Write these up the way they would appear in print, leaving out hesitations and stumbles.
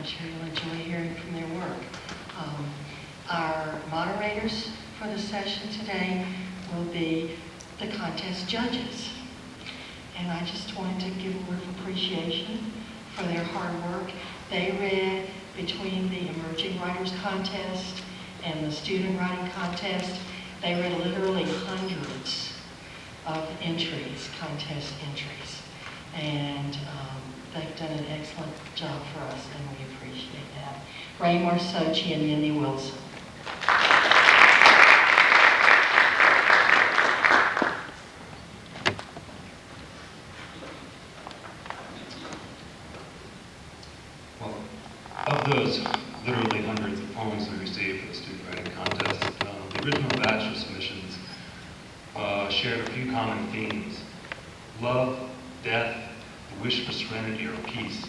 I'm sure you'll enjoy hearing from their work. Our moderators for the session today will be the contest judges. And I just wanted to give a word of appreciation for their hard work. They read between the Emerging Writers Contest and the Student Writing Contest. They read literally hundreds of entries, contest entries. And they've done an excellent job for us, and we appreciate that. Ray Marsochi and Mindy Wilson. Well, of those literally hundreds of poems we received for the student writing contest, the original batch of submissions shared a few common themes: love, death, the wish for serenity or peace.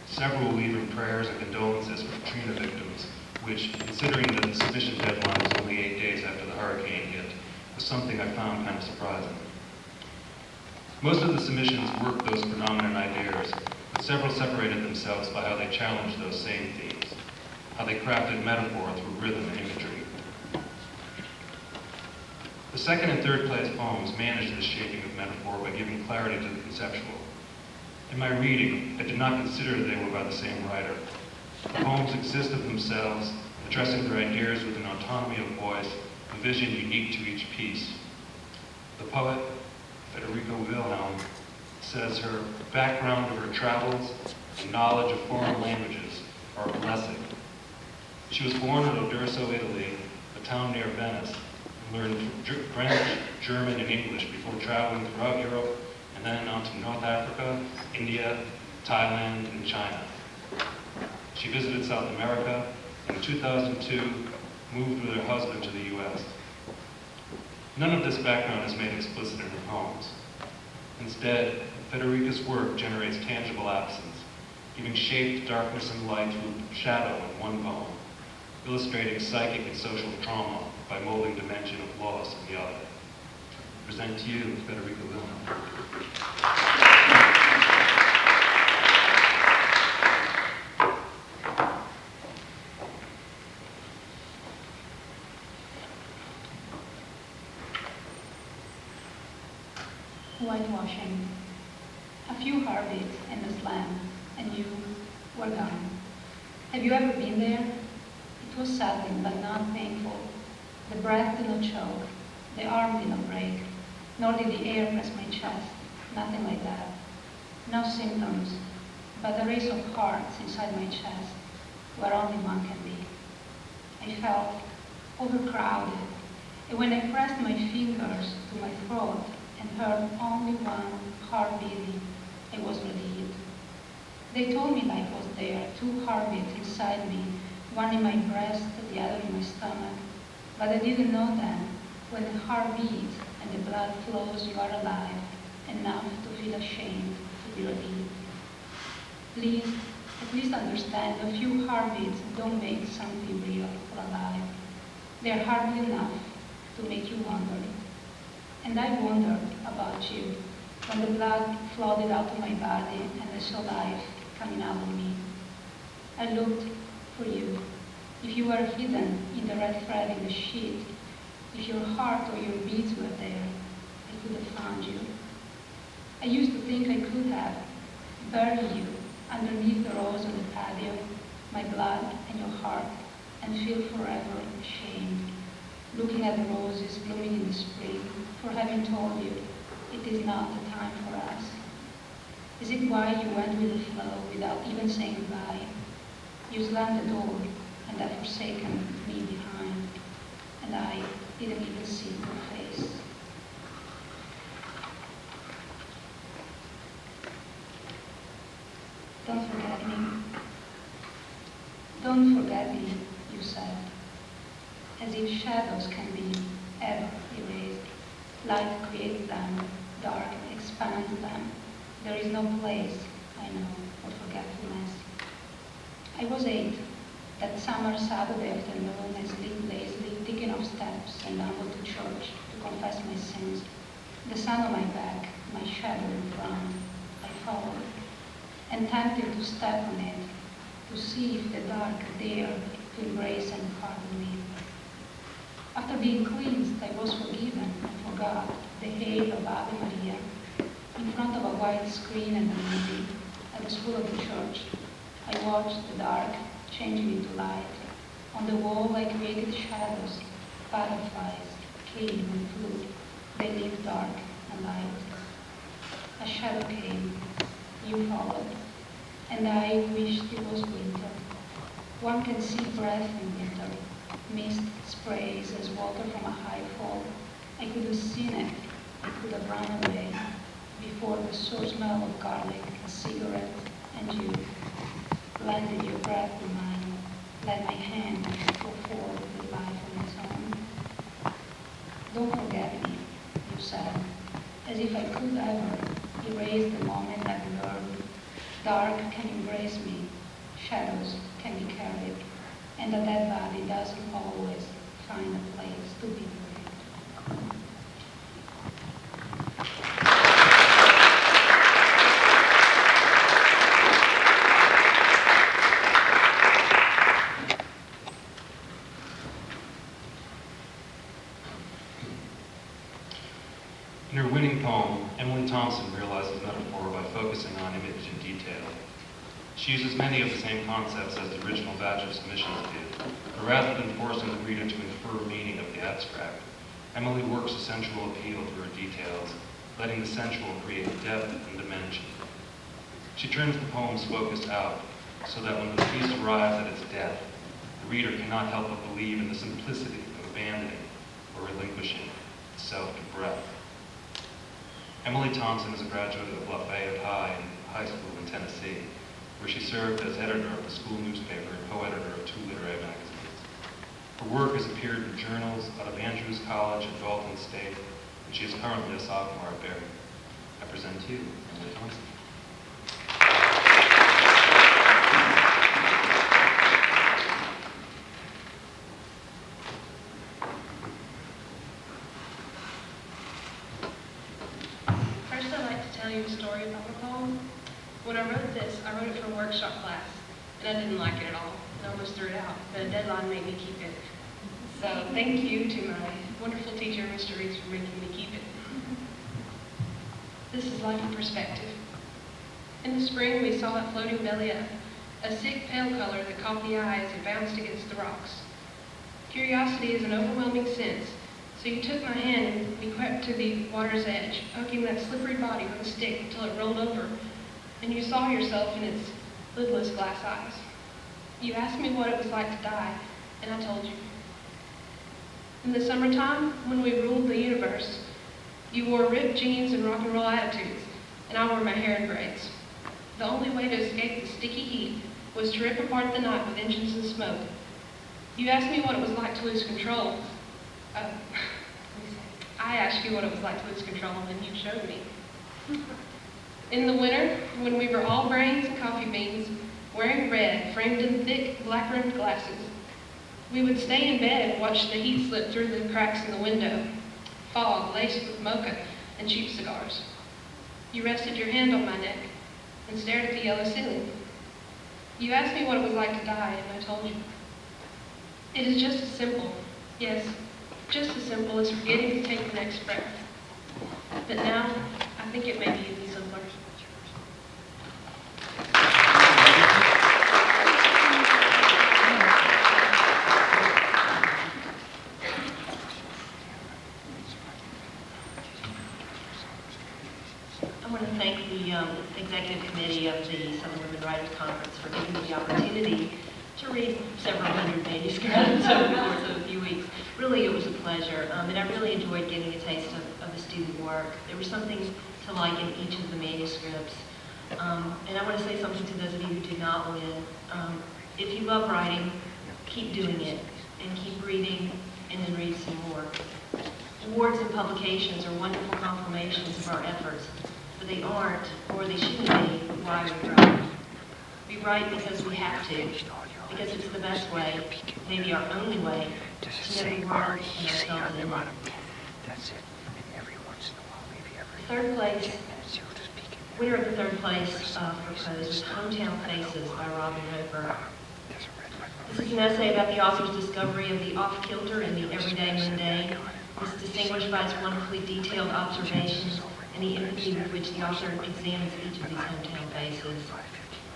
Several leaving prayers and condolences for Katrina victims, which, considering that the submission deadline was only 8 days after the hurricane hit, was something I found kind of surprising. Most of the submissions worked those predominant ideas, but several separated themselves by how they challenged those same themes, how they crafted metaphor through rhythm and imagery. The second and third place poems managed this shaping of metaphor by giving clarity to the conceptual. In my reading, I did not consider that they were by the same writer. The poems exist of themselves, addressing their ideas with an autonomy of voice, a vision unique to each piece. The poet, Federica Wilhelm, says her background of her travels and knowledge of foreign languages are a blessing. She was born in Oderzo, Italy, a town near Venice, and learned French, German, and English before traveling throughout Europe and then on to North Africa, India, Thailand, and China. She visited South America, and in 2002 moved with her husband to the US. None of this background is made explicit in her poems. Instead, Federica's work generates tangible absence, giving shape to darkness and light through shadow in one poem, illustrating psychic and social trauma by molding dimension of loss in the other. I present to you Federica Wilhelm. Whitewashing. A few heartbeats in the slam, and you were gone. Have you ever been there? It was sudden, but not painful. The breath did not choke. The arm did not break. Nor did the air press my chest. Nothing like that. No symptoms, but a race of hearts inside my chest, where only one can be. I felt overcrowded, and when I pressed my fingers to my throat and heard only one heart beating, I was relieved. They told me life was there, 2 heartbeats inside me, one in my breast, the other in my stomach. But I didn't know then, when the heart beats and the blood flows, you are alive, enough to feel ashamed, to be relieved. Please, at least understand, a few heartbeats don't make something real or alive. They're hardly enough to make you wonder. And I wondered about you when the blood flooded out of my body and I saw life coming out of me. I looked for you. If you were hidden in the red thread in the sheet, if your heart or your beads were there, I could have found you. I used to think I could have buried you underneath the rose on the patio, my blood and your heart, and feel forever ashamed, looking at the roses blooming in the spring, for having told you it is not the time for us. Is it why you went with the flow without even saying goodbye? You slammed the door and had forsaken me behind, and I didn't even see your face. Don't forget me. Don't forget me, you said, as if shadows can be ever erased. Light creates them, dark expands them. There is no place, I know, for forgetfulness. I was 8. That summer Saturday afternoon, I slipped lazily, taking off steps and down to church to confess my sins. The sun on my back, my shadow in front. I followed, and tempted to step on it, see if the dark dare to embrace and pardon me. After being cleansed, I was forgiven and forgot the hate of Ave Maria. In front of a white screen and a movie at the school of the church, I watched the dark changing into light. On the wall, I created shadows, butterflies, came and flew. They lived dark and light. A shadow came, you followed, and I wished it was winter. One can see breath in winter. Mist sprays as water from a high fall. I could have seen it. I could have run away before the sore smell of garlic, a cigarette, and you blended your breath in mine. Let my hand go forward with life on its own. Don't forget me, you said, as if I could ever erase the moment I've learned. Dark can embrace me, shadows can be carried, and a dead body doesn't always find a place to be buried. In her winning poem, Emily Thompson realizes metaphor by focusing on image and detail. She uses many of the same concepts as the original batch of submissions did, but rather than forcing the reader to infer meaning of the abstract, Emily works a sensual appeal through her details, letting the sensual create depth and dimension. She turns the poem's focus out, so that when the piece arrives at its death, the reader cannot help but believe in the simplicity of abandoning or relinquishing itself to breath. Emily Thompson is a graduate of Lafayette High School in Tennessee, where she served as editor of the school newspaper and co-editor of 2 literary magazines. Her work has appeared in journals out of Andrews College and Dalton State, and she is currently a sophomore at Berry. I present to you Emily Thompson. First, I'd like to tell you a story about my poem. When I wrote this, I wrote it for a workshop class, and I didn't like it at all, and I almost threw it out, but a deadline made me keep it. So thank you to my wonderful teacher, Mr. Reese, for making me keep it. This is like a perspective. In the spring, we saw it floating belly up, a sick pale color that caught the eye as it bounced against the rocks. Curiosity is an overwhelming sense, so you took my hand and we crept to the water's edge, poking that slippery body with a stick until it rolled over, and you saw yourself in its lidless glass eyes. You asked me what it was like to die, and I told you. In the summertime, when we ruled the universe, you wore ripped jeans and rock and roll attitudes, and I wore my hair in braids. The only way to escape the sticky heat was to rip apart the night with engines and smoke. You asked me what it was like to lose control. I asked you what it was like to lose control, and you showed me. In the winter, when we were all brains and coffee beans, wearing red, framed in thick, black-rimmed glasses, we would stay in bed and watch the heat slip through the cracks in the window, fog laced with mocha and cheap cigars. You rested your hand on my neck and stared at the yellow ceiling. You asked me what it was like to die, and I told you. It is just as simple, yes, just as simple as forgetting to take the next breath. But now, I think it may be even simpler. I want to thank the executive committee of the Southern Women Writers Conference for giving me the opportunity to read several hundred manuscripts over the course of a few weeks. Really, it was a pleasure, and I really enjoyed getting a taste of the student work. There was something to like in each of the manuscripts. And I want to say something to those of you who did not win. If you love writing, keep doing it, and keep reading, and then read some more. Awards and publications are wonderful confirmations of our efforts, but they aren't, or they shouldn't be, why we write. We write because we have to, because it's the best way, maybe our only way, to know the world and ourselves in it. That's it. And every once in a while, maybe every Third place, 10 minutes, you'll just peek in. winner of the third place proposed was Hometown Faces by Robin Roper. an essay about the author's discovery of the off-kilter and the everyday mundane. It's distinguished by its wonderfully detailed observations and the empathy with which the author examines each of these hometown faces.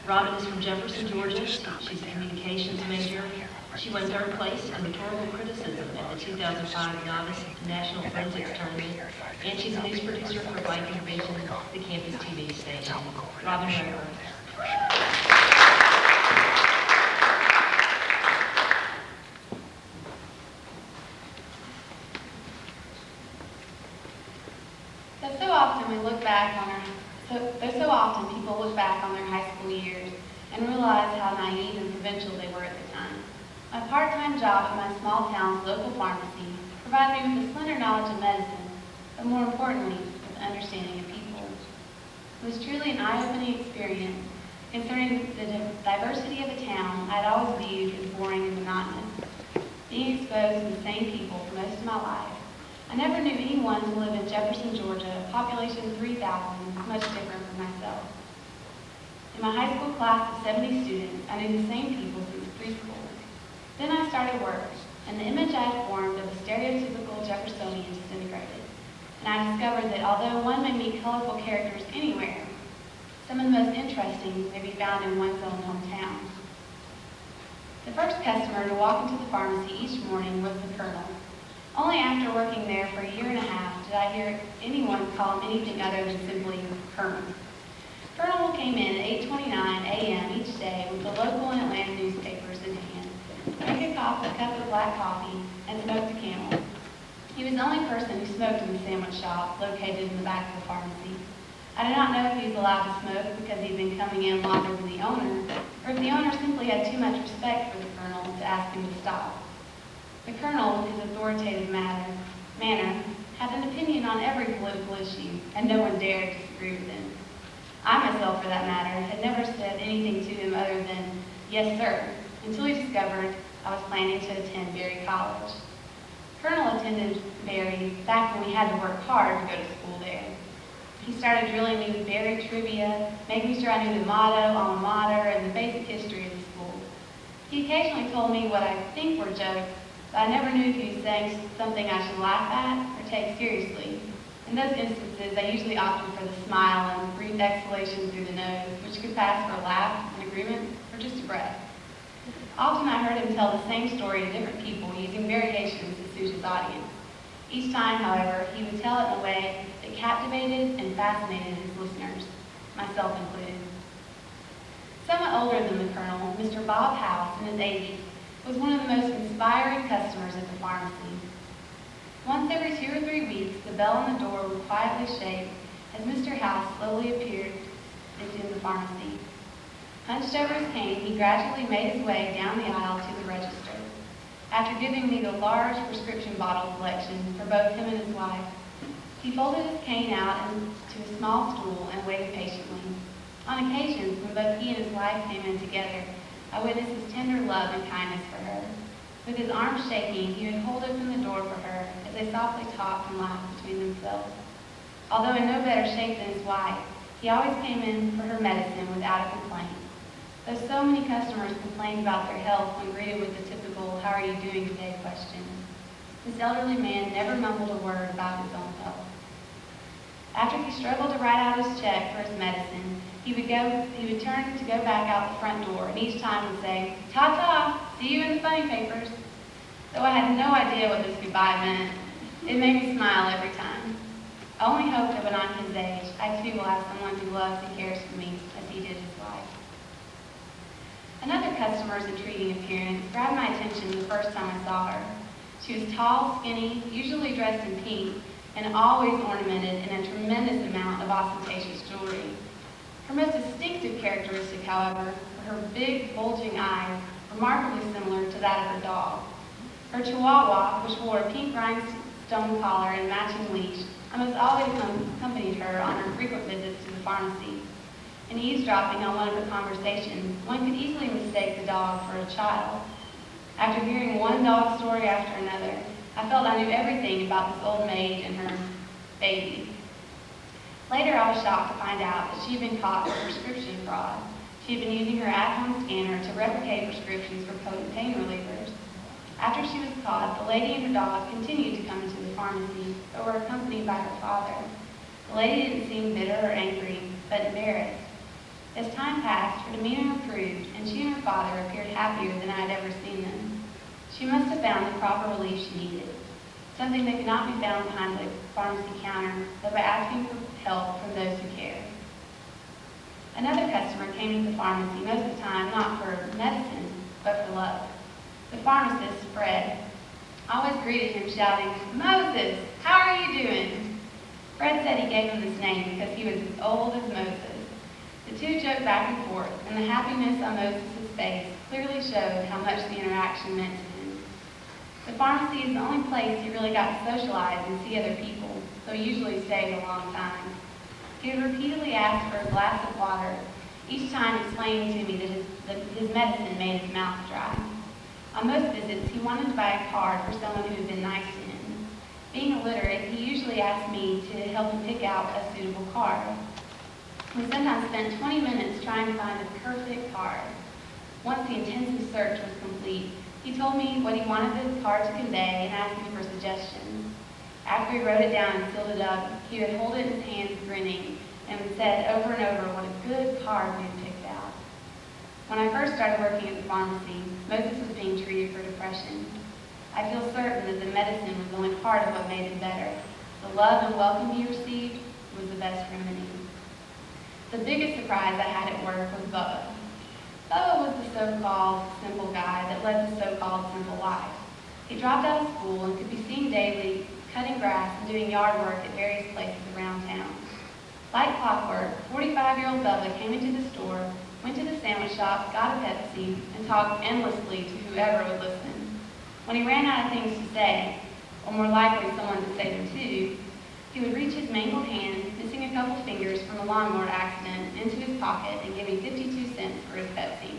Robin is from Jefferson, Georgia. She's a communications major. She won third place in rhetorical criticism at the 2005 Novice National Forensics Tournament, and she's a news producer for Viking Vision, the campus TV station. Robin Rayburn. So often people look back on their high school years and realize how naive and provincial they were at the time. My part-time job at my small town's local pharmacy provided me with a slender knowledge of medicine, but more importantly, with an understanding of people. It was truly an eye-opening experience concerning the diversity of a town I'd always viewed as boring and monotonous. Being exposed to the same people for most of my life, I never knew anyone who lived in Jefferson, Georgia, population 3,000, much different from myself. In my high school class of 70 students, I knew the same people since preschool. Then I started work, and the image I had formed of a stereotypical Jeffersonian disintegrated. And I discovered that although one may meet colorful characters anywhere, some of the most interesting may be found in one's own hometown. The first customer to walk into the pharmacy each morning was the Colonel. Only after working there for a year and a half did I hear anyone call him anything other than simply Colonel. Colonel came in at 8:29 a.m. each day with the local and Atlanta newspapers in hand, drank a cup of black coffee, and smoked a Camel. He was the only person who smoked in the sandwich shop located in the back of the pharmacy. I do not know if he was allowed to smoke because he'd been coming in longer than the owner, or if the owner simply had too much respect for the Colonel to ask him to stop. The Colonel, with his authoritative manner, had an opinion on every political issue, and no one dared disagree with him. I myself, for that matter, had never said anything to him other than, "Yes, sir," until he discovered I was planning to attend Berry College. Colonel attended Berry back when we had to work hard to go to school there. He started drilling me with Berry trivia, making sure I knew the motto, alma mater, and the basic history of the school. He occasionally told me what I think were jokes, but I never knew if he was saying something I should laugh at or take seriously. In those instances, I usually opted for the smile and brief exhalation through the nose, which could pass for a laugh, an agreement, or just a breath. Often I heard him tell the same story to different people using variations to suit his audience. Each time, however, he would tell it in a way that captivated and fascinated his listeners, myself included. Somewhat older than the Colonel, Mr. Bob House, in his 80s, was one of the most inspiring customers at the pharmacy. Once every 2 or 3 weeks, the bell on the door would quietly shake as Mr. House slowly appeared into the pharmacy. Hunched over his cane, he gradually made his way down the aisle to the register. After giving me the large prescription bottle collection for both him and his wife, he folded his cane out into a small stool and waited patiently. On occasions, when both he and his wife came in together, I witnessed his tender love and kindness for her. With his arms shaking, he would hold open the door for her as they softly talked and laughed between themselves. Although in no better shape than his wife, he always came in for her medicine without a complaint. Though so many customers complained about their health when greeted with the typical, "How are you doing today?" question, this elderly man never mumbled a word about his own health. After he struggled to write out his check for his medicine, he would turn to go back out the front door, and each time would say, "Ta-ta, see you in the funny papers." Though I had no idea what this goodbye meant, it made me smile every time. I only hope that when I'm his age, I too will have someone who loves and cares for me as he did his wife. Another customer's intriguing appearance grabbed my attention the first time I saw her. She was tall, skinny, usually dressed in pink, and always ornamented in a tremendous amount of ostentatious jewelry. Her most distinctive characteristic, however, were her big, bulging eyes, remarkably similar to that of her dog. Her Chihuahua, which wore a pink rhinestone collar and matching leash, almost always accompanied her on her frequent visits to the pharmacy. In eavesdropping on one of her conversations, one could easily mistake the dog for a child. After hearing one dog story after another, I felt I knew everything about this old maid and her baby. Later, I was shocked to find out that she had been caught for prescription fraud. She had been using her at-home scanner to replicate prescriptions for potent pain relief After she was caught, the lady and her dog continued to come into the pharmacy, but were accompanied by her father. The lady didn't seem bitter or angry, but embarrassed. As time passed, her demeanor improved, and she and her father appeared happier than I had ever seen them. She must have found the proper relief she needed, something that could not be found behind the pharmacy counter, but by asking for help from those who care. Another customer came to the pharmacy most of the time not for medicine, but for love. The pharmacist, Fred, always greeted him shouting, "Moses, how are you doing?" Fred said he gave him this name because he was as old as Moses. The two joked back and forth, and the happiness on Moses' face clearly showed how much the interaction meant to him. The pharmacy is the only place he really got to socialize and see other people, so he usually stayed a long time. He would repeatedly ask for a glass of water, each time explaining to me that his medicine made his mouth dry. On most visits, he wanted to buy a card for someone who had been nice to him. Being illiterate, he usually asked me to help him pick out a suitable card. We sometimes spent 20 minutes trying to find the perfect card. Once the intensive search was complete, he told me what he wanted the card to convey and asked me for suggestions. After he wrote it down and sealed it up, he would hold it in his hands grinning and would say over and over what a good card we had picked out. When I first started working at the pharmacy, Moses was being treated for depression. I feel certain that the medicine was only part of what made him better. The love and welcome he received was the best remedy. The biggest surprise I had at work was Bubba. Bubba was the so-called simple guy that led the so-called simple life. He dropped out of school and could be seen daily cutting grass and doing yard work at various places around town. Like clockwork, 45-year-old Bubba came into the store, went to the sandwich shop, got a Pepsi, and talked endlessly to whoever would listen. When he ran out of things to say, or more likely someone to say them to, he would reach his mangled hand, missing a couple fingers from a lawnmower accident, into his pocket and give me 52 cents for his Pepsi.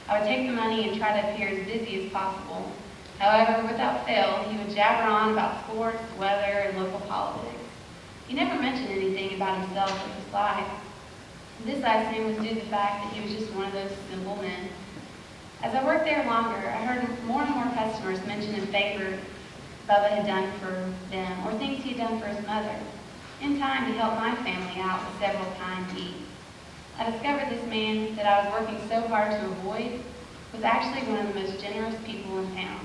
I would take the money and try to appear as busy as possible. However, without fail, he would jabber on about sports, weather, and local politics. He never mentioned anything about himself or his life. This, I assume, was due to the fact that he was just one of those simple men. As I worked there longer, I heard more and more customers mention a favor Bubba had done for them, or things he had done for his mother. In time, he helped my family out with several kind deeds. I discovered this man that I was working so hard to avoid was actually one of the most generous people in town.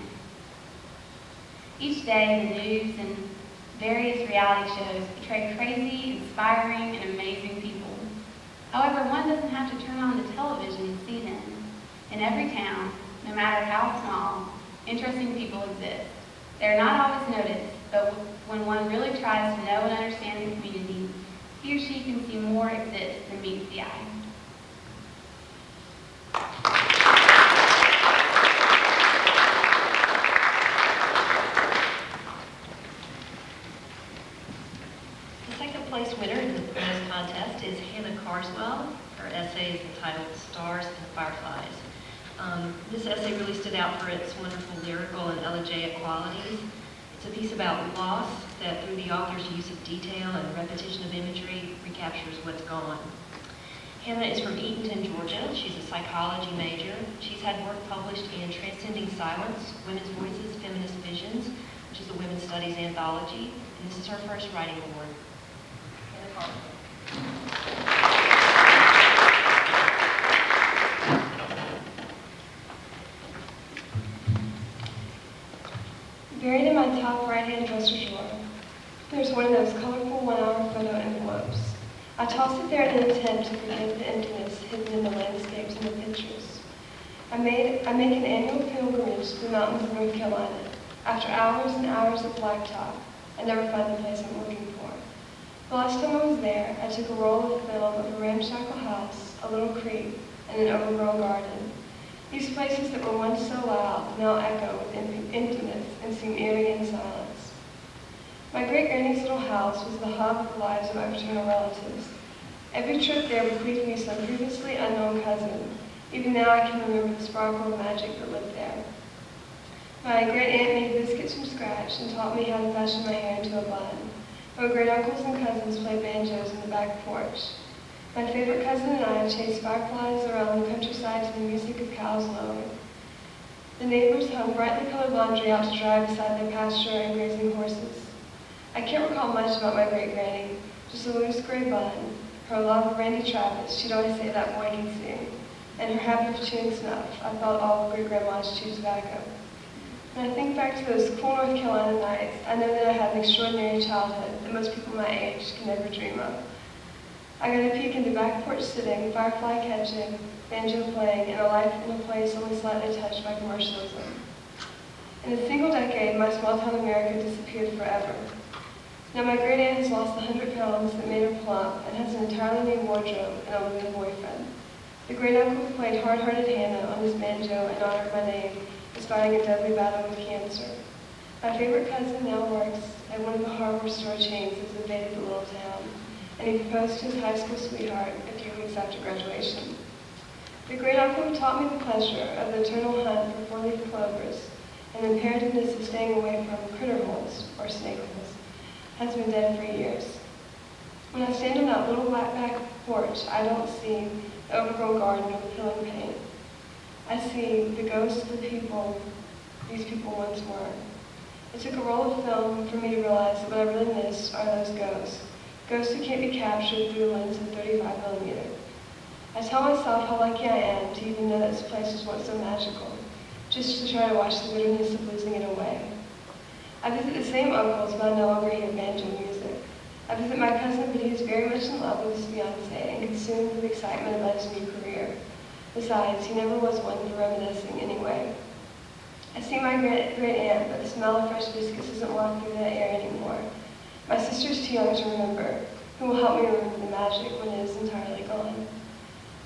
Each day, the news and various reality shows portray crazy, inspiring, and amazing people. However, one doesn't have to turn on the television to see them. In every town, no matter how small, interesting people exist. They are not always noticed, but when one really tries to know and understand the community, he or she can see more exist than meets the eye. The second place winner in the quiz contest is Hannah Carswell. Her essay is entitled Stars and Fireflies. This essay really stood out for its wonderful lyrical and elegiac qualities. It's a piece about loss that, through the author's use of detail and repetition of imagery, recaptures what's gone. Hannah is from Eatonton, Georgia. She's a psychology major. She's had work published in Transcending Silence, Women's Voices, Feminist Visions, which is a women's studies anthology, and this is her first writing award. Hannah Carswell. Buried in my top right-hand dresser drawer, there's one of those colorful one-hour photo envelopes. I toss it there in an attempt to forget the emptiness hidden in the landscapes and the pictures. I make an annual pilgrimage to the mountains of North Carolina. After hours and hours of blacktop, I never find the place I'm looking for. The last time I was there, I took a roll of film of a ramshackle house, a little creek, and an overgrown garden. These places that were once so loud now echo with emptiness and seem eerie in silence. My great-granny's little house was the hub of the lives of my paternal relatives. Every trip there bequeathed me some previously unknown cousin. Even now I can remember the sparkle of magic that lived there. My great-aunt made biscuits from scratch and taught me how to fashion my hair into a bun. My great-uncles and cousins played banjos in the back porch. My favorite cousin and I chased fireflies around the countryside to the music of cows lowing. The neighbors hung brightly colored laundry out to dry beside their pasture and grazing horses. I can't recall much about my great-granny, just a loose gray bun, her love of Randy Travis, she'd always say that boy can sing, and her habit of chewing snuff. I felt all great-grandmas chew tobacco. When I think back to those cool North Carolina nights, I know that I had an extraordinary childhood that most people my age can never dream of. I got a peek into back porch sitting, firefly catching, banjo playing, and a life in a place only slightly touched by commercialism. In a single decade, my small-town America disappeared forever. Now my great aunt has lost the 100 pounds that made her plump and has an entirely new wardrobe and a living boyfriend. The great uncle who played hard-hearted Hannah on his banjo in honor of my name is fighting a deadly battle with cancer. My favorite cousin now works at one of the hardware store chains that has invaded the little town, and he proposed to his high school sweetheart a few weeks after graduation. The great uncle who taught me the pleasure of the eternal hunt for four-leaf clovers and the imperativeness of staying away from critter holes or snake holes has been dead for years. When I stand on that little black back porch, I don't see the overgrown garden with peeling paint. I see the ghosts of the people these people once were. It took a roll of film for me to realize that what I really missed are those ghosts. Ghosts who can't be captured through a lens of 35mm. I tell myself how lucky I am to even know that this place was once so magical, just to try to wash the bitterness of losing it away. I visit the same uncles, but I no longer hear banjo music. I visit my cousin, but he is very much in love with his fiancée and consumed with excitement about his new career. Besides, he never was one for reminiscing anyway. I see my great-aunt, but the smell of fresh biscuits isn't walking through that air anymore. My sister's too young to remember, who will help me remember the magic when it is entirely gone.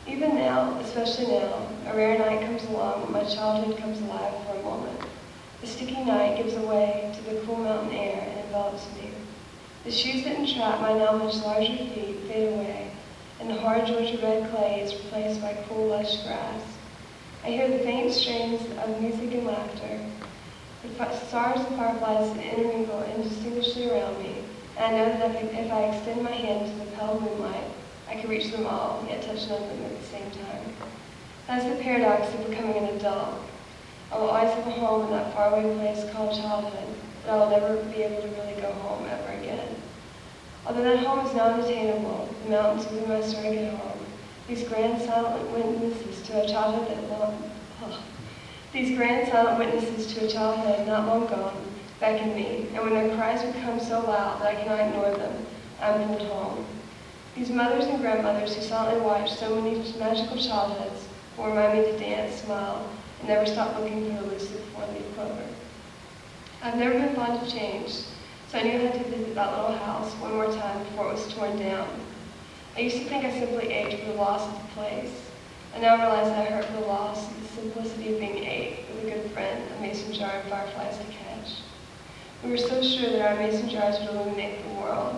Even now, especially now, a rare night comes along when my childhood comes alive for a moment. The sticky night gives way to the cool mountain air and envelops me. The shoes that entrap my now much larger feet fade away, and the hard Georgia red clay is replaced by cool, lush grass. I hear the faint strains of music and laughter. The stars and fireflies intermingle indistinguishably around me, and I know that if I extend my hand to the pale moonlight, I can reach them all, yet touch none of them at the same time. That's the paradox of becoming an adult. I will always have a home in that faraway place called childhood, but I will never be able to really go home ever again. Although that home is now unattainable, the mountains will be my surrogate home. These grand silent witnesses to a childhood not long gone beckon me, and when their cries become so loud that I cannot ignore them, I am pulled home. These mothers and grandmothers who silently watched so many magical childhoods will remind me to dance, smile, and never stop looking for the elusive four-leaf clover. I've never been fond of change, so I knew I had to visit that little house one more time before it was torn down. I used to think I simply ached for the loss of the place. I now realize that I hurt for the loss of the simplicity of being ate with a good friend, a mason jar and fireflies to catch. We were so sure that our mason jars would illuminate the world.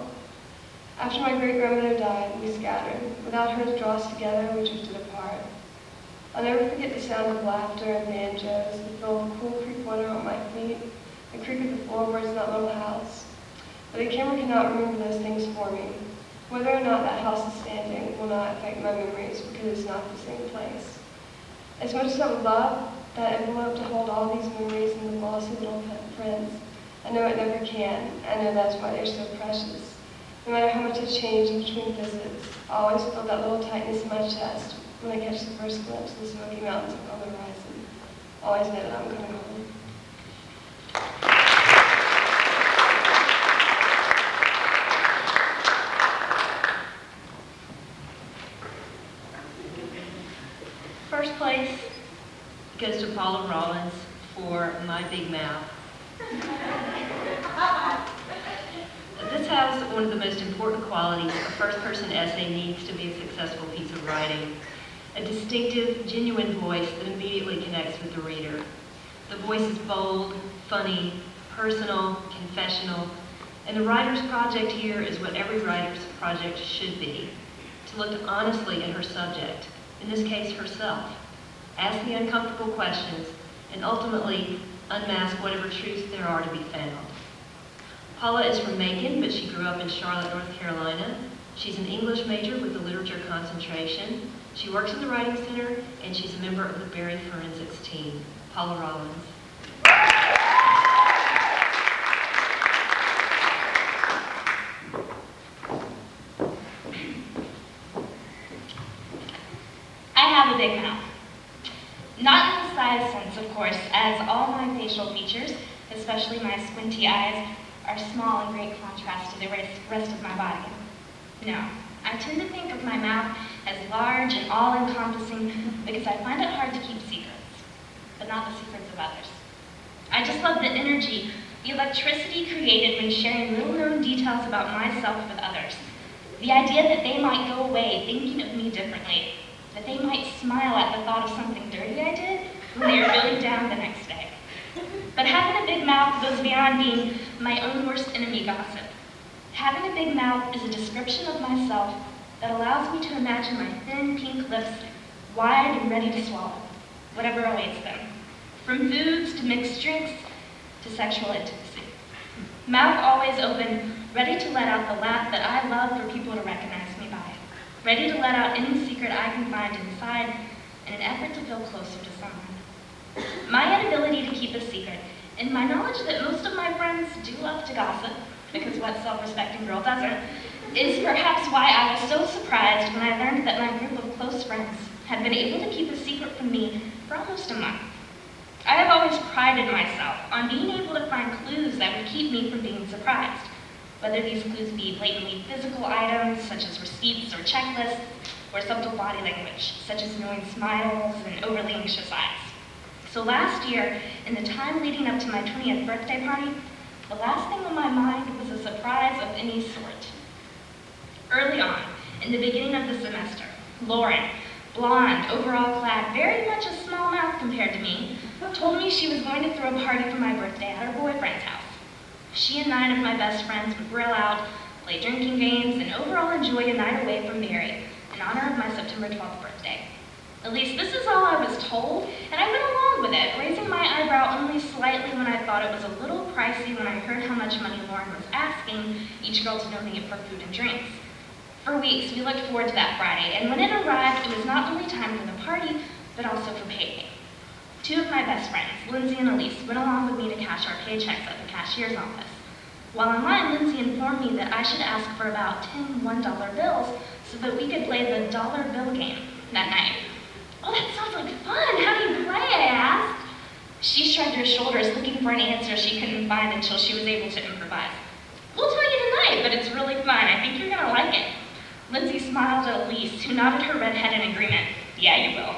After my great-grandmother died, we scattered. Without her to draw us together, we drifted apart. I'll never forget the sound of laughter and banjos, the feel of cool creek water on my feet, the creak of the floorboards in that little house. But the camera cannot remember those things for me. Whether or not that house is standing will not affect my memories because it's not the same place. As much as I would love that envelope to hold all these memories in the glossy little prints, I know it never can. I know that's why they're so precious. No matter how much I change in between visits, I always feel that little tightness in my chest when I catch the first glimpse of the Smoky Mountains on the horizon. I always know that I'm coming home. First place goes to Paula Rollins for My Big Mouth. This has one of the most important qualities a first-person essay needs to be a successful piece of writing: a distinctive, genuine voice that immediately connects with the reader. The voice is bold, funny, personal, confessional, and the writer's project here is what every writer's project should be: to look honestly at her subject, in this case herself, ask the uncomfortable questions, and ultimately unmask whatever truths there are to be found. Paula is from Macon, but she grew up in Charlotte, North Carolina. She's an English major with a literature concentration. She works in the Writing Center, and she's a member of the Berry Forensics team. Paula Rollins. I have a big mouth. Not in the size sense, of course, as all my facial features, especially my squinty eyes, are small in great contrast to the rest of my body. No, I tend to think of my mouth as large and all-encompassing because I find it hard to keep secrets, but not the secrets of others. I just love the energy, the electricity created when sharing little-known details about myself with others. The idea that they might go away thinking of me differently, that they might smile at the thought of something dirty I did when they were really down the next day. But having a big mouth goes beyond being my own worst enemy gossip. Having a big mouth is a description of myself that allows me to imagine my thin pink lips wide and ready to swallow whatever awaits them, from foods to mixed drinks to sexual intimacy. Mouth always open, ready to let out the laugh that I love for people to recognize me by, ready to let out any secret I can find inside in an effort to feel closer to someone. My inability to keep a secret, and my knowledge that most of my friends do love to gossip, because what self-respecting girl doesn't, is perhaps why I was so surprised when I learned that my group of close friends had been able to keep a secret from me for almost a month. I have always prided myself on being able to find clues that would keep me from being surprised, whether these clues be blatantly physical items, such as receipts or checklists, or subtle body language, such as knowing smiles and overly anxious eyes. So last year, in the time leading up to my 20th birthday party, the last thing on my mind was a surprise of any sort. Early on, in the beginning of the semester, Lauren, blonde, overall clad, very much a small mouth compared to me, told me she was going to throw a party for my birthday at her boyfriend's house. She and 9 of my best friends would grill out, play drinking games, and overall enjoy a night away from Barry in honor of my September 12th birthday. At least this is all I was told, and I went along with it, raising my eyebrow only slightly when I thought it was a little pricey when I heard how much money Lauren was asking each girl to donate for food and drinks. For weeks, we looked forward to that Friday, and when it arrived, it was not only time for the party, but also for payday. 2 of my best friends, Lindsay and Elise, went along with me to cash our paychecks at the cashier's office. While in line, Lindsay informed me that I should ask for about 10 $1 bills so that we could play the dollar bill game that night. Oh, that sounds like fun. How do you play? I asked. She shrugged her shoulders, looking for an answer she couldn't find until she was able to improvise. We'll tell you tonight, but it's really fun. I think you're gonna like it. Lindsay smiled at Elise, who nodded her red head in agreement. Yeah, you will.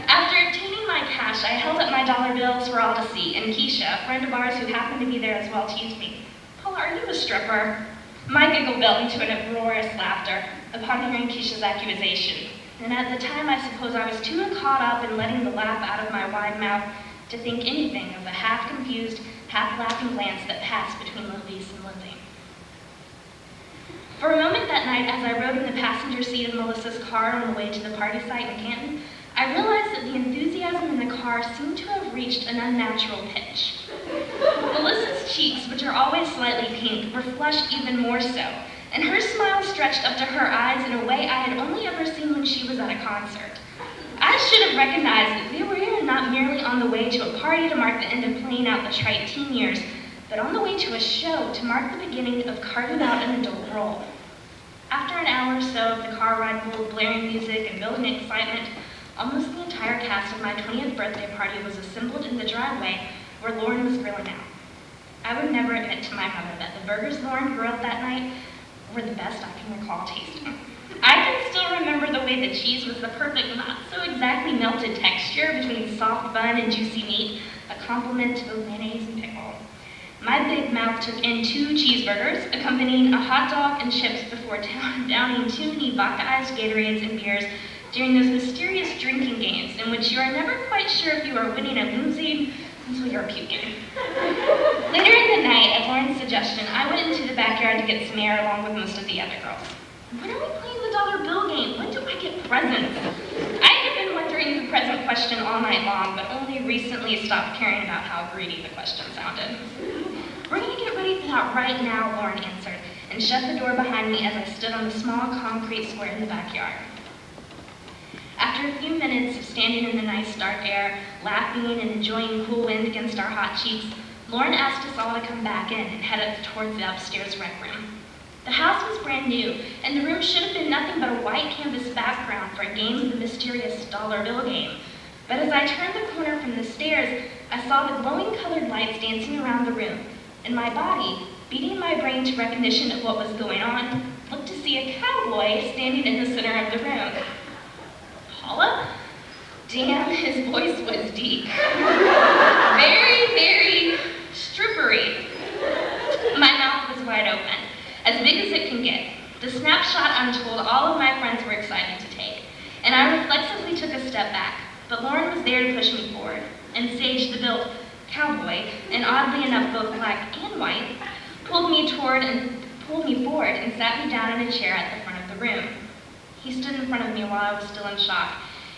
After obtaining my cash, I held up my dollar bills for all to see, and Keisha, a friend of ours who happened to be there as well, teased me. Paula, are you a stripper? My giggle built into an uproarious laughter upon hearing Keisha's accusation. And at the time, I suppose I was too caught up in letting the laugh out of my wide mouth to think anything of the half-confused, half-laughing glance that passed between Elise and Lindsay. For a moment that night, as I rode in the passenger seat of Melissa's car on the way to the party site in Canton, I realized that the enthusiasm in the car seemed to have reached an unnatural pitch. Melissa's cheeks, which are always slightly pink, were flushed even more so, and her smile stretched up to her eyes in a way I had only ever seen when she was at a concert. I should have recognized that we were here not merely on the way to a party to mark the end of playing out the trite teen years, but on the way to a show to mark the beginning of carving out an adult role. After an hour or so of the car ride full of blaring music and building excitement, almost the entire cast of my 20th birthday party was assembled in the driveway where Lauren was grilling out. I would never admit to my mother that the burgers Lauren grilled that night were the best I can recall tasting. I can still remember the way the cheese was the perfect, not so exactly melted texture between soft bun and juicy meat, a compliment to both mayonnaise and pickle. My big mouth took in 2 cheeseburgers, accompanying a hot dog and chips before downing 2 many vodka-iced Gatorades and beers during those mysterious drinking games in which you are never quite sure if you are winning or losing until you're puking. Later in the night, at Lauren's suggestion, I went into the backyard to get some air along with most of the other girls. When are we playing the dollar bill game? When do I get presents? I had been wondering the present question all night long, but only recently stopped caring about how greedy the question sounded. We're gonna get ready for that right now, Lauren answered, and shut the door behind me as I stood on the small concrete square in the backyard. After a few minutes of standing in the nice dark air, laughing and enjoying cool wind against our hot cheeks, Lauren asked us all to come back in and head up towards the upstairs rec room. The house was brand new, and the room should have been nothing but a white canvas background for a game of the mysterious dollar bill game. But as I turned the corner from the stairs, I saw the glowing colored lights dancing around the room, and my body, beating my brain to recognition of what was going on, looked to see a cowboy standing in the center of the room. Paula? Damn, his voice was deep. Very, very strippery. My mouth was wide open, as big as it can get. The snapshot untold all of my friends were excited to take, and I reflexively took a step back, but Lauren was there to push me forward, and Sage, the built cowboy, and oddly enough both black and white, pulled me forward and sat me down in a chair at the front of the room. He stood in front of me while I was still in shock,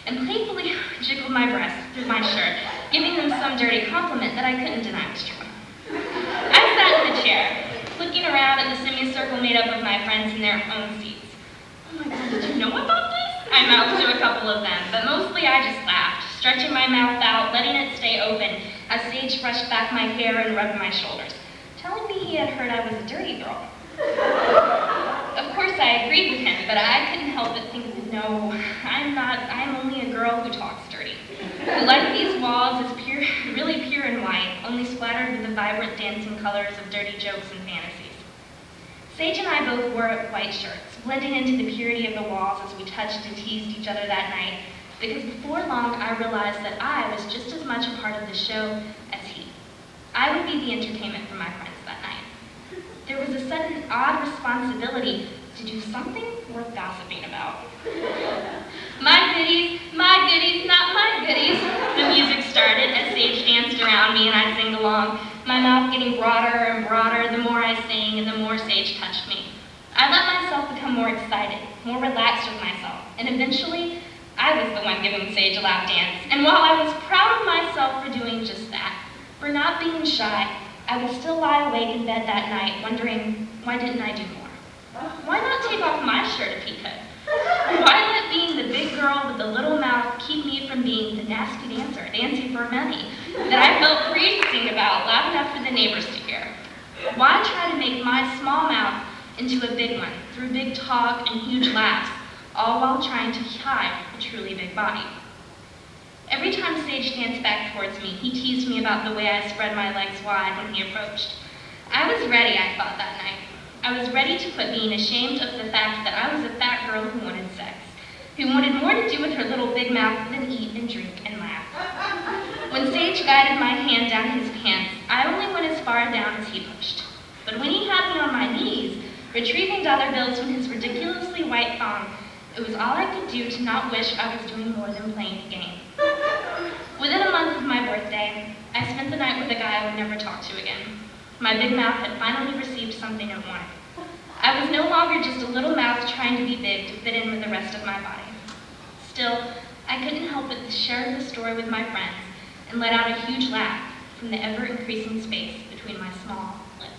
and playfully jiggled my breast through my shirt, giving him some dirty compliment that I couldn't deny was true. I sat in the chair, looking around at the semicircle made up of my friends in their own seats. Oh my God, did you know about this? I mouthed to a couple of them, but mostly I just laughed, stretching my mouth out, letting it stay open, as Sage brushed back my hair and rubbed my shoulders, telling me he had heard I was a dirty girl. Of course, I agreed with him, but I couldn't help but think, no, I'm only a girl who talks dirty. Who, like these walls, is pure, really pure and white, only splattered with the vibrant dancing colors of dirty jokes and fantasies. Sage and I both wore white shirts, blending into the purity of the walls as we touched and teased each other that night, because before long I realized that I was just as much a part of the show as he. I would be the entertainment for my friends that night. There was a sudden odd responsibility to do something worth gossiping about. My goodies, not my goodies. The music started as Sage danced around me and I sang along, my mouth getting broader and broader the more I sang and the more Sage touched me. I let myself become more excited, more relaxed with myself, and eventually I was the one giving Sage a lap dance. And while I was proud of myself for doing just that, for not being shy, I would still lie awake in bed that night wondering, why didn't I do more? Why not take off my shirt if he could? Why let being the big girl with the little mouth keep me from being the nasty dancer, dancing for money, that I felt free to sing about, loud enough for the neighbors to hear? Why try to make my small mouth into a big one, through big talk and huge laughs, all while trying to hide a truly big body? Every time Sage danced back towards me, he teased me about the way I spread my legs wide when he approached. I was ready, I thought that night. I was ready to quit being ashamed of the fact that I was a fat girl who wanted sex, who wanted more to do with her little big mouth than eat and drink and laugh. When Sage guided my hand down his pants, I only went as far down as he pushed. But when he had me on my knees, retrieving dollar bills from his ridiculously white thong, it was all I could do to not wish I was doing more than playing the game. Within a month of my birthday, I spent the night with a guy I would never talk to again. My big mouth had finally received something it wanted. I was no longer just a little mouth trying to be big to fit in with the rest of my body. Still, I couldn't help but to share the story with my friends and let out a huge laugh from the ever-increasing space between my small lips.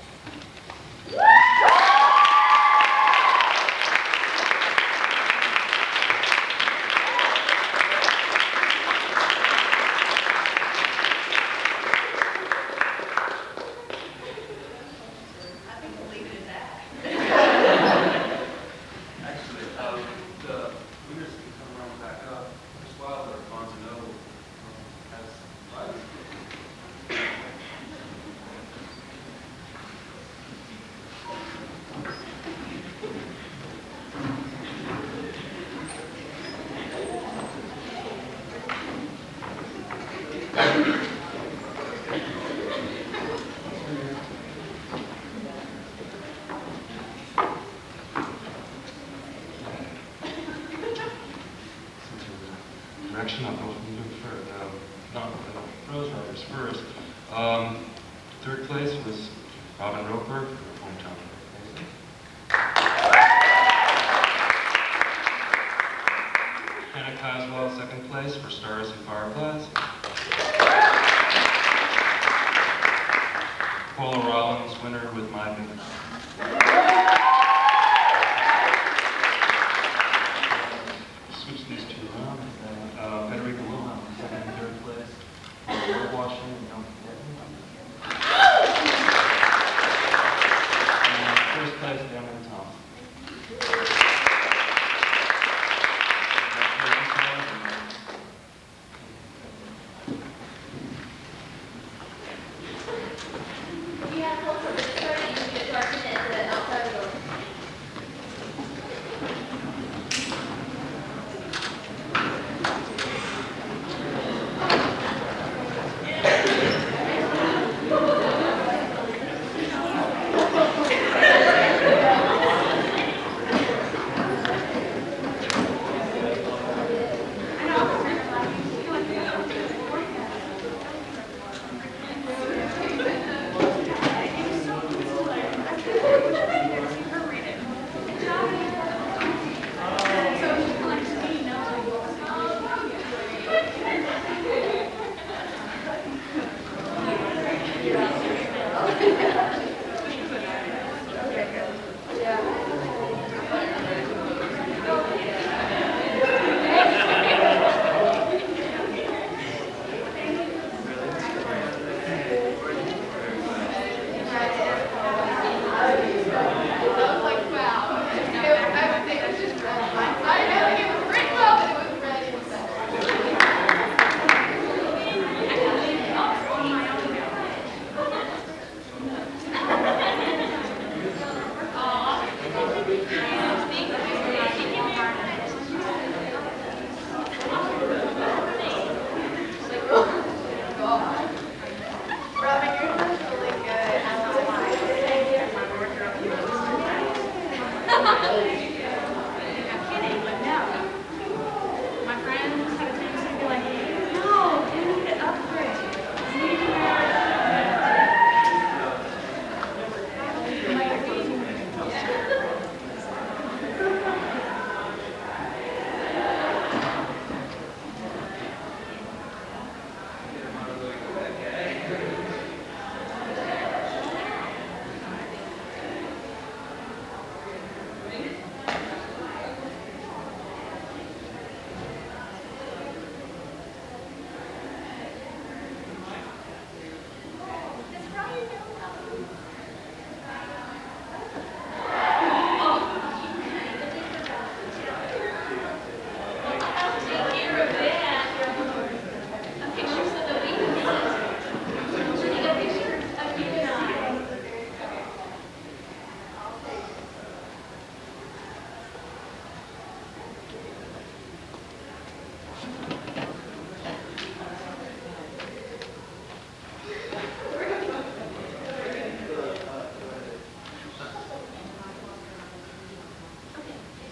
Direction I'll go Rose Riders first. Third place was Robin Roper, her hometown. Hannah Coswell, second place for Stars and Fireflies. Paula Rollins, winner with My Big. Switch these two around. washing, and don't forget me. First place, Damon Thompson.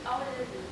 All it is